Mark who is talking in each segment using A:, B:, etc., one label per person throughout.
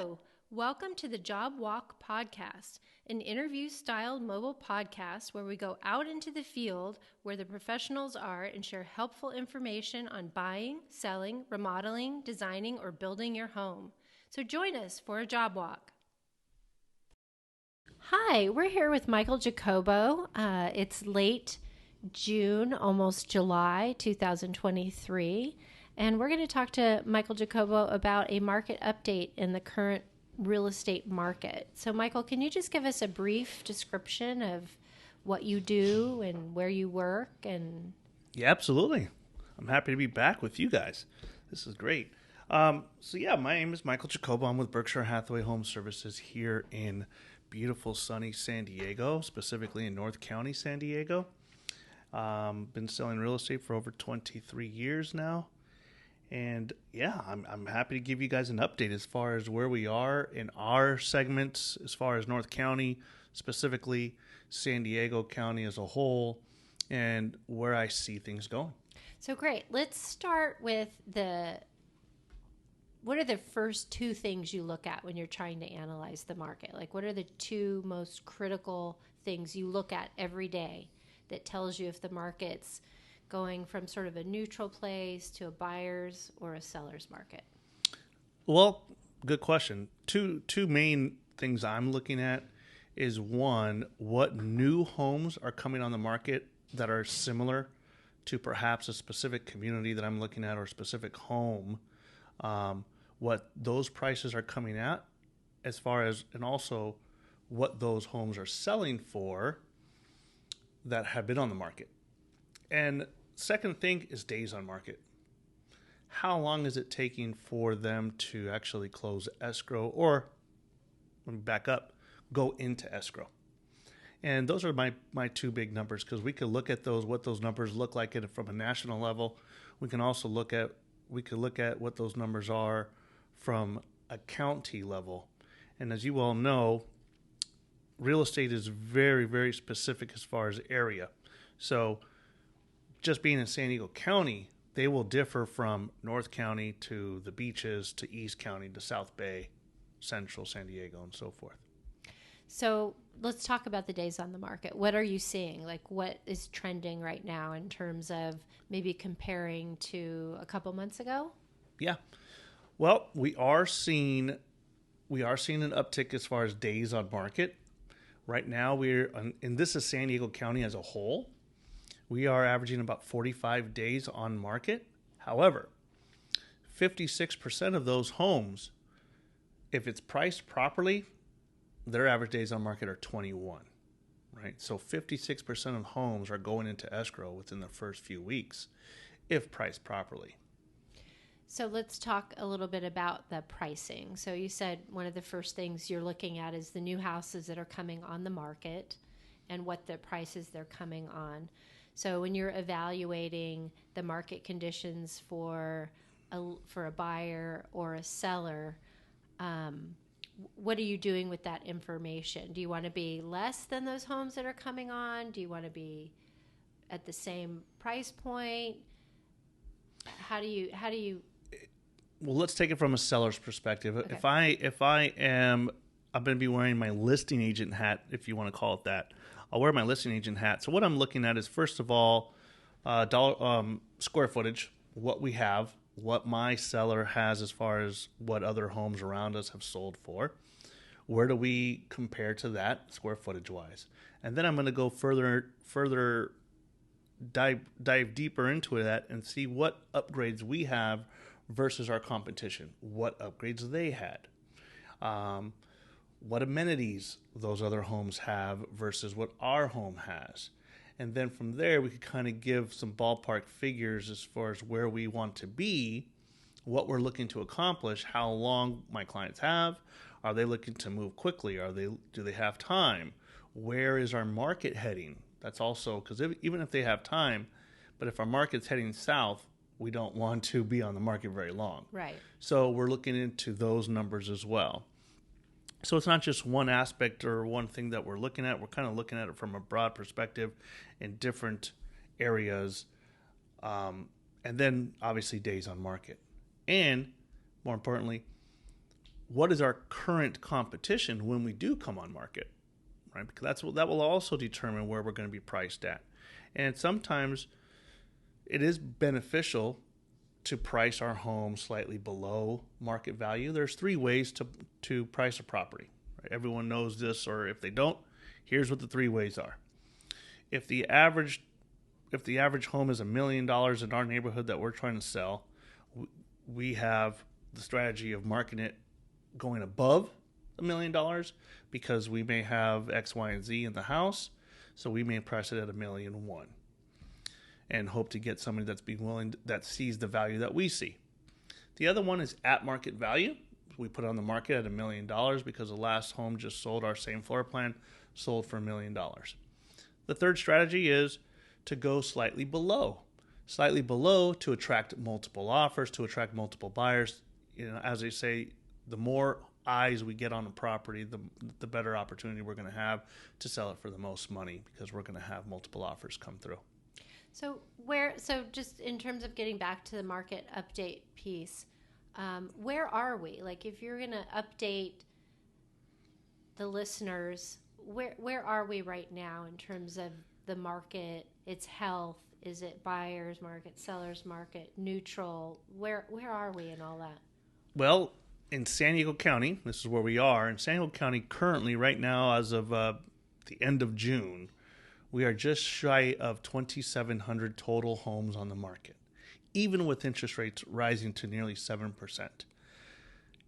A: Hello, welcome to the Job Walk Podcast, an interview-styled mobile podcast where we go out into the field where the professionals are and share helpful information on buying, selling, remodeling, designing, or building your home. So join us for a job walk. Hi, we're here with Michael Jacobo. It's late June, almost July 2023. And we're going to talk to Michael Jacobo about a market update in the current real estate market. So, Michael, can you just give us a brief description of what you do and where you work?
B: Yeah, absolutely. I'm happy to be back with you guys. This is great. My name is Michael Jacobo. I'm with Berkshire Hathaway Home Services here in beautiful, sunny San Diego, specifically in North County, San Diego. Been selling real estate for over 23 years now. And yeah, I'm happy to give you guys an update as far as where we are in our segments, as far as North County, specifically San Diego County as a whole, and where I see things going.
A: So great. Let's start with what are the first two things you look at when you're trying to analyze the market? Like, what are the two most critical things you look at every day that tells you if the market's going from sort of a neutral place to a buyer's or a seller's market?
B: Well, good question. Two main things I'm looking at is, one, what new homes are coming on the market that are similar to perhaps a specific community that I'm looking at or a specific home, what those prices are coming at as far as, and also what those homes are selling for that have been on the market. And second thing is days on market. How long is it taking for them to actually close escrow, or let me back up, go into escrow? And those are my two big numbers, because we could look at those, what those numbers look like from a national level. We can also look at what those numbers are from a county level. And as you all know, real estate is very, very specific as far as area. So just being in San Diego County, they will differ from North County to the beaches to East County to South Bay, Central San Diego, and so forth.
A: So let's talk about the days on the market. What are you seeing? Like, what is trending right now in terms of maybe comparing to a couple months ago?
B: Yeah. Well, we are seeing an uptick as far as days on market. Right now, and this is San Diego County as a whole. We are averaging about 45 days on market. However, 56% of those homes, if it's priced properly, their average days on market are 21, right? So 56% of homes are going into escrow within the first few weeks if priced properly.
A: So let's talk a little bit about the pricing. So you said one of the first things you're looking at is the new houses that are coming on the market and what the prices they're coming on. So when you're evaluating the market conditions for a buyer or a seller, what are you doing with that information? Do you want to be less than those homes that are coming on? Do you want to be at the same price point? How do you?
B: Well, let's take it from a seller's perspective.
A: Okay.
B: I'm going to be wearing my listing agent hat, if you want to call it that. I'll wear my listing agent hat. So what I'm looking at is, first of all, square footage, what we have, what my seller has as far as what other homes around us have sold for. Where do we compare to that square footage wise? And then I'm going to go further dive deeper into that and see what upgrades we have versus our competition, what upgrades they had. What amenities those other homes have versus what our home has. And then from there, we could kind of give some ballpark figures as far as where we want to be, what we're looking to accomplish, how long my clients have. Are they looking to move quickly? Do they have time? Where is our market heading? That's also, because even if they have time, but if our market's heading south, we don't want to be on the market very long.
A: Right.
B: So we're looking into those numbers as well. So it's not just one aspect or one thing that we're looking at. We're kind of looking at it from a broad perspective in different areas. And then obviously days on market. And more importantly, what is our current competition when we do come on market, right? Because that will also determine where we're going to be priced at. And sometimes it is beneficial to price our home slightly below market value. There's three ways to price a property. Right? Everyone knows this, or if they don't, here's what the three ways are. If the average home is $1 million in our neighborhood that we're trying to sell, we have the strategy of marketing it going above $1 million because we may have X, Y, and Z in the house, so we may price it at $1.1 million and hope to get somebody that sees the value that we see. The other one is at market value. We put it on the market at $1 million because the last home just sold, our same floor plan, sold for $1 million. The third strategy is to go slightly below to attract multiple offers, to attract multiple buyers. As they say, the more eyes we get on a property, the better opportunity we're going to have to sell it for the most money because we're going to have multiple offers come through.
A: So just in terms of getting back to the market update piece, where are we? Like, if you're going to update the listeners, where are we right now in terms of the market, its health? Is it buyer's market, seller's market, neutral? Where are we in all that?
B: Well, in San Diego County, this is where we are. In San Diego County, currently, right now, as of the end of June, we are just shy of 2,700 total homes on the market, even with interest rates rising to nearly 7%.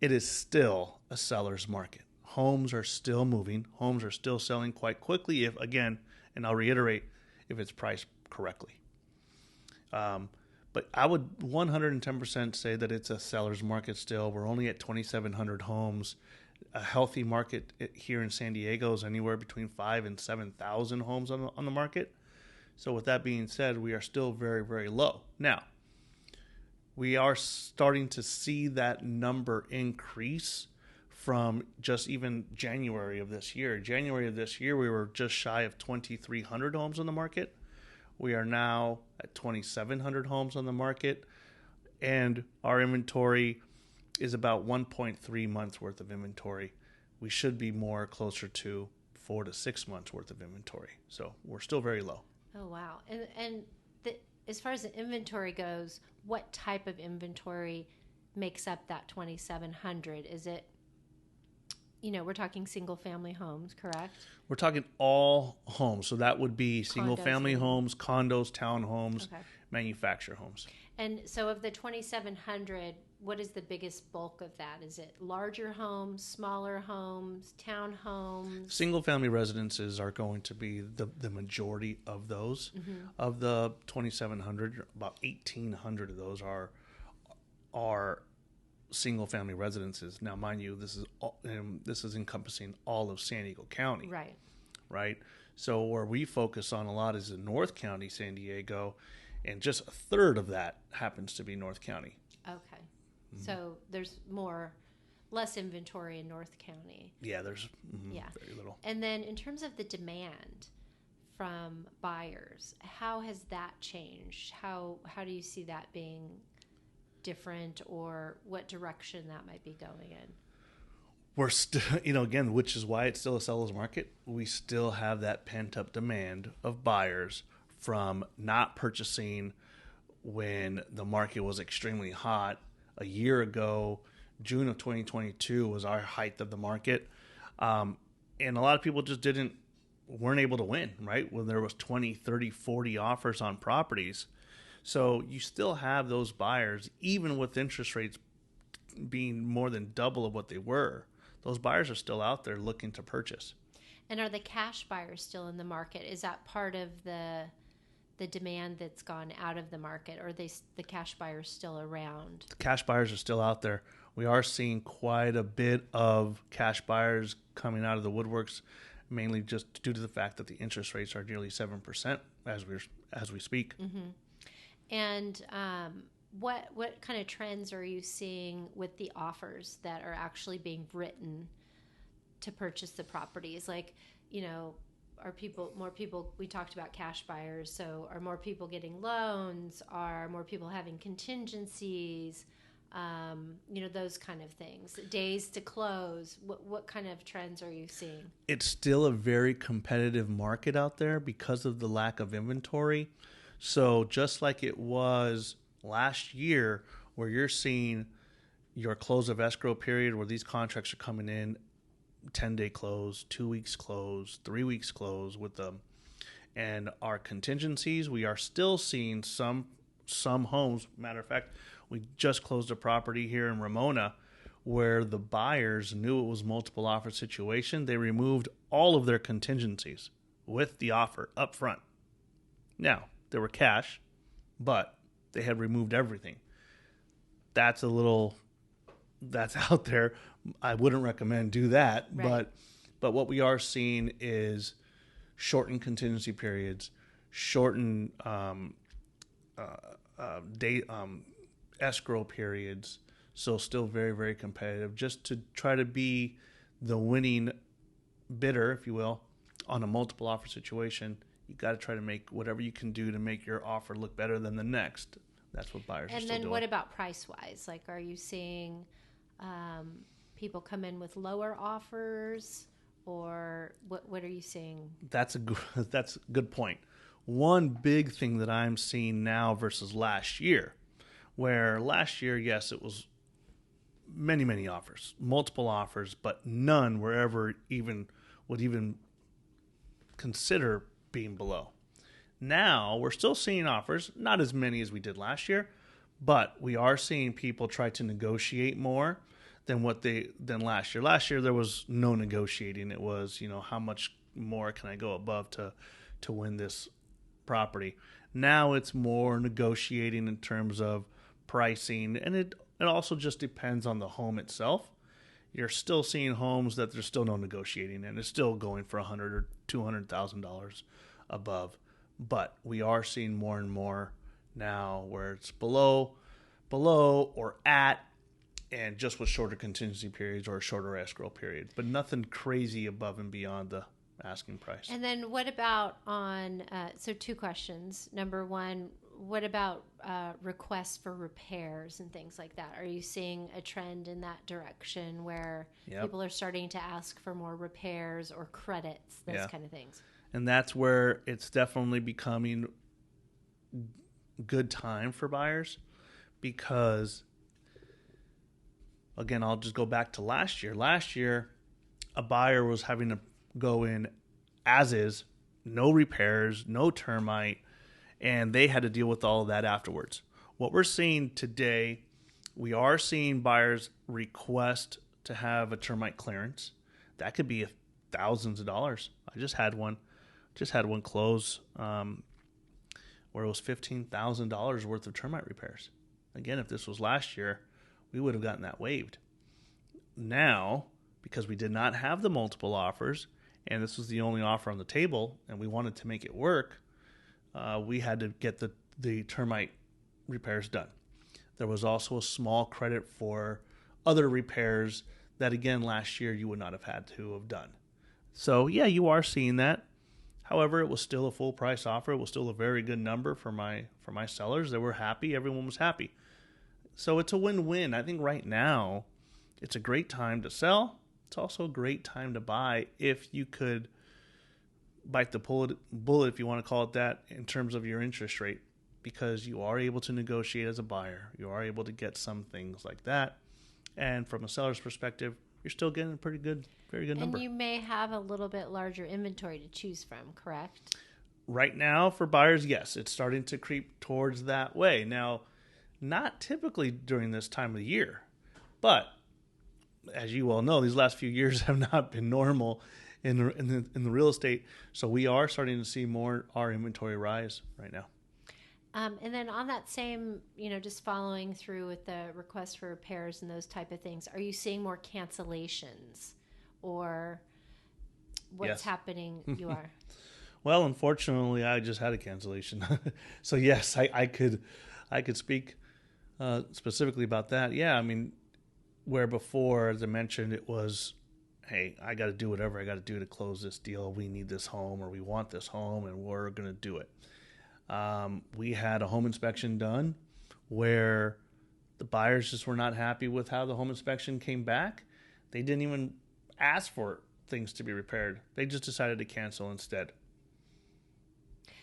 B: It is still a seller's market. Homes are still moving. Homes are still selling quite quickly if, again, and I'll reiterate, if it's priced correctly. But I would 110% say that it's a seller's market still. We're only at 2,700 homes. A healthy market here in San Diego is anywhere between 5,000 and 7,000 homes on the market. So with that being said, we are still very, very low. Now, we are starting to see that number increase from just even January of this year. January of this year, we were just shy of 2,300 homes on the market. We are now at 2,700 homes on the market, and our inventory is about 1.3 months worth of inventory. We should be more closer to 4 to 6 months worth of inventory. So we're still very low.
A: Oh, wow. And as far as the inventory goes, what type of inventory makes up that 2,700? Is it, we're talking single family homes, correct?
B: We're talking all homes. So that would be single family homes, condos, townhomes, okay, manufactured homes.
A: And so of the 2,700, what is the biggest bulk of that? Is it larger homes, smaller homes, townhomes?
B: Single family residences are going to be the majority of those. Mm-hmm. Of the 2,700, about 1,800 of those are single family residences. Now, mind you, this is encompassing all of San Diego County. Right. So where we focus on a lot is in North County, San Diego, and just a third of that happens to be North County.
A: Okay. Mm-hmm. So there's less inventory in North County.
B: Yeah, there's very little.
A: And then in terms of the demand from buyers, how has that changed? How do you see that being different, or what direction that might be going in?
B: We're still, again, which is why it's still a seller's market. We still have that pent up demand of buyers from not purchasing when the market was extremely hot. A year ago, June of 2022 was our height of the market. And a lot of people just weren't able to win, right? When there was 20, 30, 40 offers on properties. So you still have those buyers, even with interest rates being more than double of what they were. Those buyers are still out there looking to purchase.
A: And are the cash buyers still in the market? Is that part of the demand that's gone out of the market, or are the cash buyers still around?
B: The cash buyers are still out there. We are seeing quite a bit of cash buyers coming out of the woodworks, mainly just due to the fact that the interest rates are nearly 7% as we speak.
A: Mm-hmm. And what kind of trends are you seeing with the offers that are actually being written to purchase the properties? Like, are more people, we talked about cash buyers, so are more people getting loans? Are more people having contingencies? those kind of things. Days to close. What kind of trends are you seeing?
B: It's still a very competitive market out there because of the lack of inventory. So just like it was last year, where you're seeing your close of escrow period, where these contracts are coming in 10-day close, 2 weeks close, 3 weeks close with them. And our contingencies, we are still seeing some homes. Matter of fact, we just closed a property here in Ramona where the buyers knew it was multiple offer situation. They removed all of their contingencies with the offer up front. Now, there were cash, but they had removed everything. That's out there. I wouldn't recommend do that,
A: right.
B: but what we are seeing is shortened contingency periods, shortened escrow periods. So still very, very competitive, just to try to be the winning bidder, if you will, on a multiple offer situation. You got to try to make whatever you can do to make your offer look better than the next. That's what buyers are still doing.
A: And then what about price-wise? Like, are you seeing people come in with lower offers, or what are you seeing?
B: That's a good point. One big thing that I'm seeing now versus last year, where last year, yes, it was many, many offers, multiple offers, but none were ever would even consider being below. Now we're still seeing offers, not as many as we did last year, but we are seeing people try to negotiate more than last year. Last year there was no negotiating. It was, how much more can I go above to win this property. Now it's more negotiating in terms of pricing, and it also just depends on the home itself. You're still seeing homes that there's still no negotiating, and it's still going for $100,000 or $200,000 above. But we are seeing more and more now where it's below or at, and just with shorter contingency periods or a shorter escrow period, but nothing crazy above and beyond the asking price.
A: And then what about so two questions. Number one, what about requests for repairs and things like that? Are you seeing a trend in that direction where people are starting to ask for more repairs or credits, those kind of things?
B: And that's where it's definitely becoming good time for buyers, because, again, I'll just go back to last year. Last year, a buyer was having to go in as is, no repairs, no termite, and they had to deal with all of that afterwards. What we're seeing today, we are seeing buyers request to have a termite clearance. That could be thousands of dollars. I just had one close where it was $15,000 worth of termite repairs. Again, if this was last year, we would have gotten that waived. Now, because we did not have the multiple offers, and this was the only offer on the table, and we wanted to make it work, we had to get the termite repairs done. There was also a small credit for other repairs that, again, last year you would not have had to have done. So, yeah, you are seeing that. However, it was still a full price offer. It was still a very good number for my sellers. They were happy. Everyone was happy. So it's a win-win. I think right now it's a great time to sell. It's also a great time to buy if you could bite the bullet, if you want to call it that, in terms of your interest rate, because you are able to negotiate as a buyer. You are able to get some things like that. And from a seller's perspective, you're still getting a very good number.
A: And you may have a little bit larger inventory to choose from, correct?
B: Right now, for buyers, yes, it's starting to creep towards that way. Now, not typically during this time of the year, but as you well know, these last few years have not been normal in the real estate. So we are starting to see more our inventory rise right now.
A: And then on that same, just following through with the request for repairs and those type of things, are you seeing more cancellations, or what's happening? You are.
B: Well, unfortunately, I just had a cancellation. So yes, I could speak specifically about that. Yeah, I mean, where before, as I mentioned, it was, hey, I got to do whatever I got to do to close this deal. We need this home, or we want this home, and we're going to do it. We had a home inspection done where The buyers just were not happy with how the home inspection came back. They didn't even ask for things to be repaired. They just decided to cancel instead.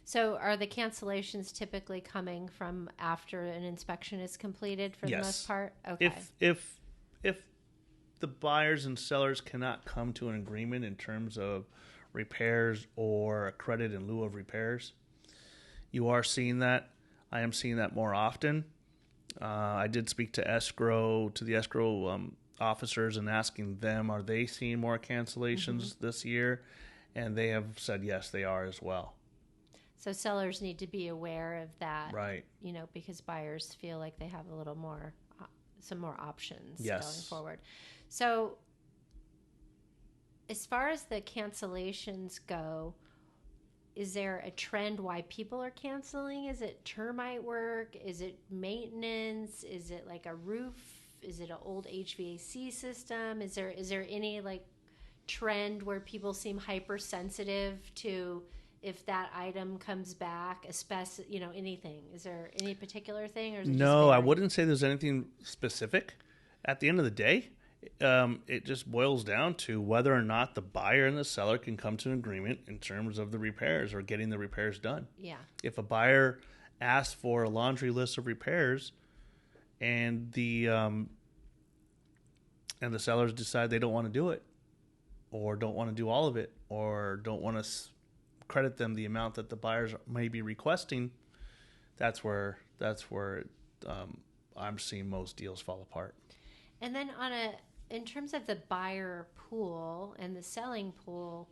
A: So are the cancellations typically coming from after an inspection is completed for the most part? Okay.
B: If the buyers and sellers cannot come to an agreement in terms of repairs or a credit in lieu of repairs, you are seeing that. I am seeing that more often. I did speak to the escrow officers and asking them, are they seeing more cancellations this year? And they have said yes, they are as well.
A: So sellers need to be aware of that,
B: right?
A: Because buyers feel like they have a little more, some more options
B: going
A: forward. So as far as the cancellations go, is there a trend why people are canceling? Is it termite work? Is it maintenance? Is it like a roof? Is it an old HVAC system? Is there any like trend where people seem hypersensitive to if that item comes back, especially, anything? Is there any particular thing? Or is it
B: no, I wouldn't say there's anything specific. At the end of the day, it just boils down to whether or not the buyer and the seller can come to an agreement in terms of the repairs or getting the repairs done.
A: Yeah.
B: If a buyer asks for a laundry list of repairs and the sellers decide they don't want to do it, or don't want to do all of it, or don't want to credit them the amount that the buyers may be requesting, that's where I'm seeing most deals fall apart.
A: And then in terms of the buyer pool and the selling pool,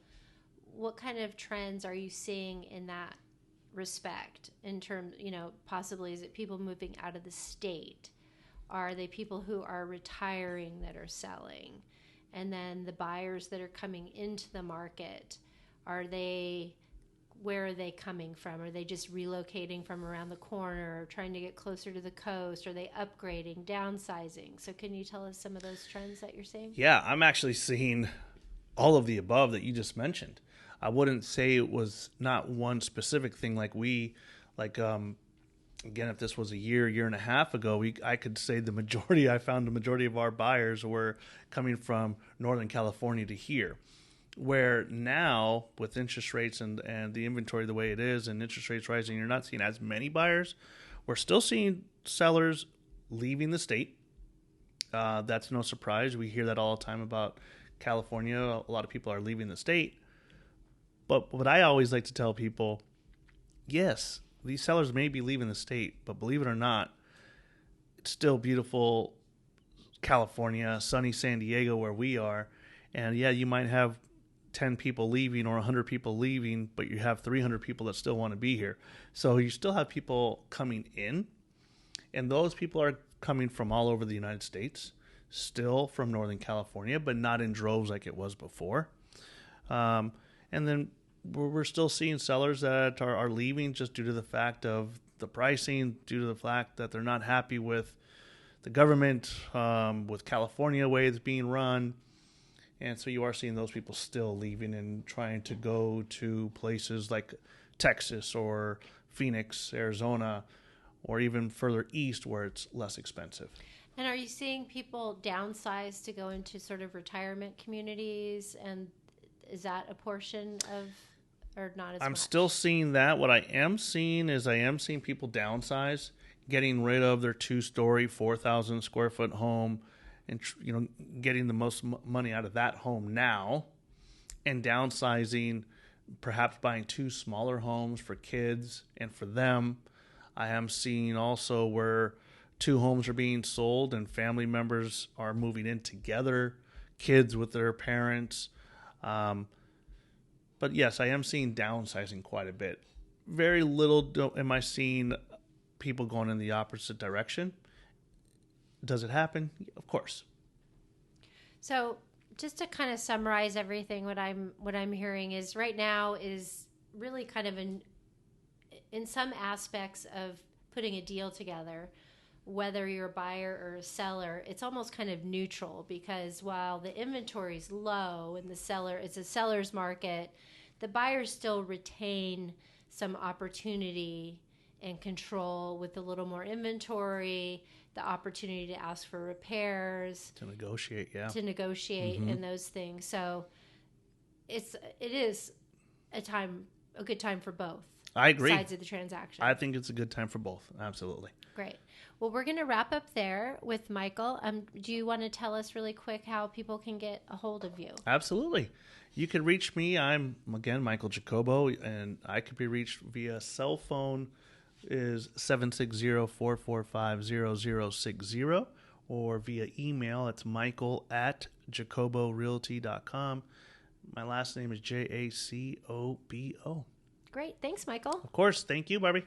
A: what kind of trends are you seeing in that respect? In terms, possibly is it people moving out of the state? Are they people who are retiring that are selling? And then the buyers that are coming into the market, where are they coming from? Are they just relocating from around the corner, or trying to get closer to the coast? Are they upgrading, downsizing? So can you tell us some of those trends that you're seeing?
B: Yeah, I'm actually seeing all of the above that you just mentioned. I wouldn't say it was not one specific thing again, if this was a year and a half ago, I could say I found the majority of our buyers were coming from Northern California to here. Where now, with interest rates and the inventory the way it is and interest rates rising, you're not seeing as many buyers. We're still seeing sellers leaving the state. That's no surprise. We hear that all the time about California. A lot of people are leaving the state. But what I always like to tell people, yes, these sellers may be leaving the state, but believe it or not, it's still beautiful California, sunny San Diego where we are. And yeah, you might have 10 people leaving or 100 people leaving, but you have 300 people that still want to be here. So you still have people coming in, and those people are coming from all over the United States, still from Northern California, but not in droves like it was before. And then we're still seeing sellers that are leaving just due to the fact of the pricing, due to the fact that they're not happy with the government, with California the way it's being run. And so you are seeing those people still leaving and trying to go to places like Texas or Phoenix, Arizona, or even further east where it's less expensive.
A: And are you seeing people downsize to go into sort of retirement communities? And is that a portion of, or not as much?
B: I'm still seeing that. What I am seeing is people downsize, getting rid of their 2-story, 4,000 square foot home, and getting the most money out of that home now, and downsizing, perhaps buying 2 smaller homes for kids and for them. I am seeing also where 2 homes are being sold and family members are moving in together, kids with their parents. But yes, I am seeing downsizing quite a bit. Very little am I seeing people going in the opposite direction. Does it happen? Of course. So
A: just to kind of summarize everything, what I'm hearing is right now is really kind of in some aspects of putting a deal together, whether you're a buyer or a seller, it's almost kind of neutral, because while the inventory is low and it's a seller's market, the buyers still retain some opportunity and control with a little more inventory, the opportunity to ask for repairs,
B: To negotiate, yeah.
A: and those things. So it is a good time for both.
B: I agree.
A: Sides of the transaction.
B: I think it's a good time for both. Absolutely.
A: Great. Well, we're going to wrap up there with Michael. Do you want to tell us really quick how people can get a hold of you?
B: Absolutely. You can reach me. I'm, again, Michael Jacobo, and I could be reached via cell phone is 760-445-0060, or via email. It's michael@jacoborealty.com. My last name is Jacobo.
A: Great. Thanks, Michael.
B: Of course. Thank you, Barbie.